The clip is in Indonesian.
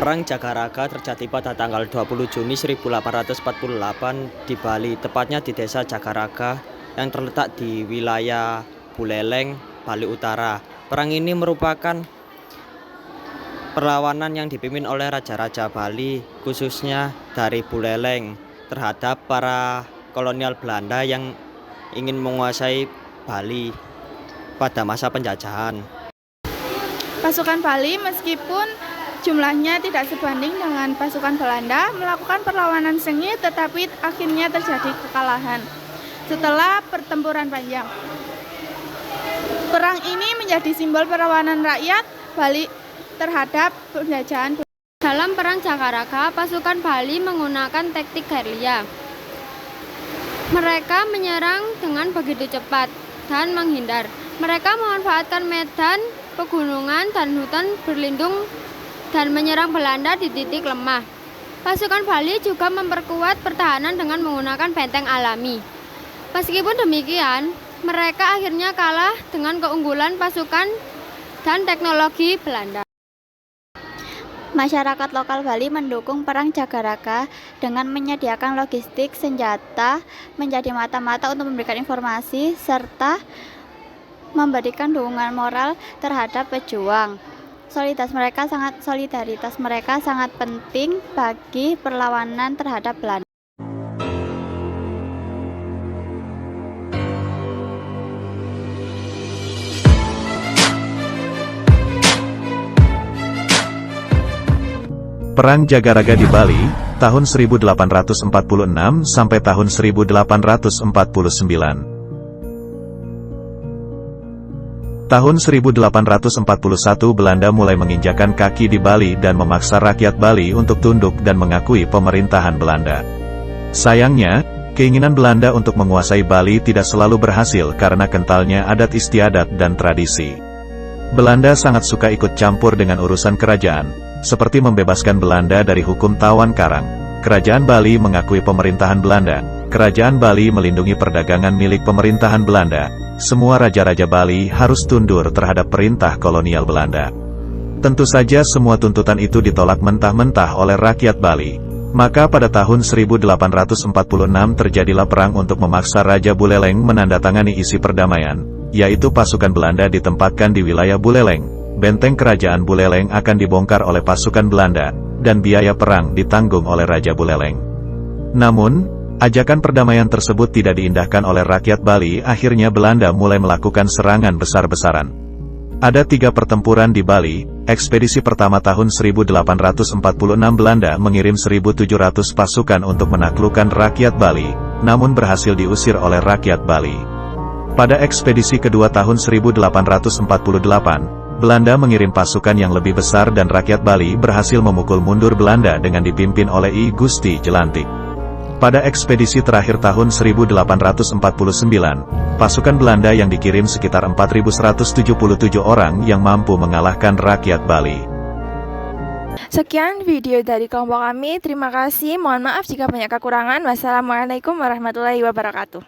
Perang Jagaraga terjadi pada tanggal 20 Juni 1848 di Bali, tepatnya di desa Jagaraga yang terletak di wilayah Buleleng, Bali Utara. Perang ini merupakan perlawanan yang dipimpin oleh raja-raja Bali, khususnya dari Buleleng, terhadap para kolonial Belanda yang ingin menguasai Bali pada masa penjajahan. Pasukan Bali meskipun jumlahnya tidak sebanding dengan pasukan Belanda melakukan perlawanan sengit, tetapi akhirnya terjadi kekalahan setelah pertempuran panjang. Perang ini menjadi simbol perlawanan rakyat Bali terhadap penjajahan. Dalam Perang Jagaraga, pasukan Bali menggunakan taktik gerilya. Mereka menyerang dengan begitu cepat dan menghindar. Mereka memanfaatkan medan, pegunungan, dan hutan berlindung dan menyerang Belanda di titik lemah. Pasukan Bali juga memperkuat pertahanan dengan menggunakan benteng alami. Meskipun demikian, mereka akhirnya kalah dengan keunggulan pasukan dan teknologi Belanda. Masyarakat lokal Bali mendukung Perang Jagaraga dengan menyediakan logistik, senjata, menjadi mata-mata untuk memberikan informasi, serta memberikan dukungan moral terhadap pejuang. Solidaritas mereka sangat penting bagi perlawanan terhadap Belanda. Perang Jagaraga di Bali, tahun 1846 sampai tahun 1849. Tahun 1841 Belanda mulai menginjakan kaki di Bali dan memaksa rakyat Bali untuk tunduk dan mengakui pemerintahan Belanda. Sayangnya, keinginan Belanda untuk menguasai Bali tidak selalu berhasil karena kentalnya adat istiadat dan tradisi. Belanda sangat suka ikut campur dengan urusan kerajaan, seperti membebaskan Belanda dari hukum tawan karang. Kerajaan Bali mengakui pemerintahan Belanda. Kerajaan Bali melindungi perdagangan milik pemerintahan Belanda. Semua raja-raja Bali harus tundur terhadap perintah kolonial Belanda. Tentu saja semua tuntutan itu ditolak mentah-mentah oleh rakyat Bali. Maka pada tahun 1846 terjadilah perang untuk memaksa Raja Buleleng menandatangani isi perdamaian, yaitu pasukan Belanda ditempatkan di wilayah Buleleng. Benteng kerajaan Buleleng akan dibongkar oleh pasukan Belanda, dan biaya perang ditanggung oleh Raja Buleleng. Namun, ajakan perdamaian tersebut tidak diindahkan oleh rakyat Bali. Akhirnya Belanda mulai melakukan serangan besar-besaran. Ada 3 pertempuran di Bali. Ekspedisi pertama tahun 1846 Belanda mengirim 1.700 pasukan untuk menaklukkan rakyat Bali, namun berhasil diusir oleh rakyat Bali. Pada ekspedisi kedua tahun 1848, Belanda mengirim pasukan yang lebih besar dan rakyat Bali berhasil memukul mundur Belanda dengan dipimpin oleh I Gusti Jelantik. Pada ekspedisi terakhir tahun 1849, pasukan Belanda yang dikirim sekitar 4.177 orang yang mampu mengalahkan rakyat Bali. Sekian video dari kelompok kami. Terima kasih. Mohon maaf jika banyak kekurangan. Wassalamualaikum warahmatullahi wabarakatuh.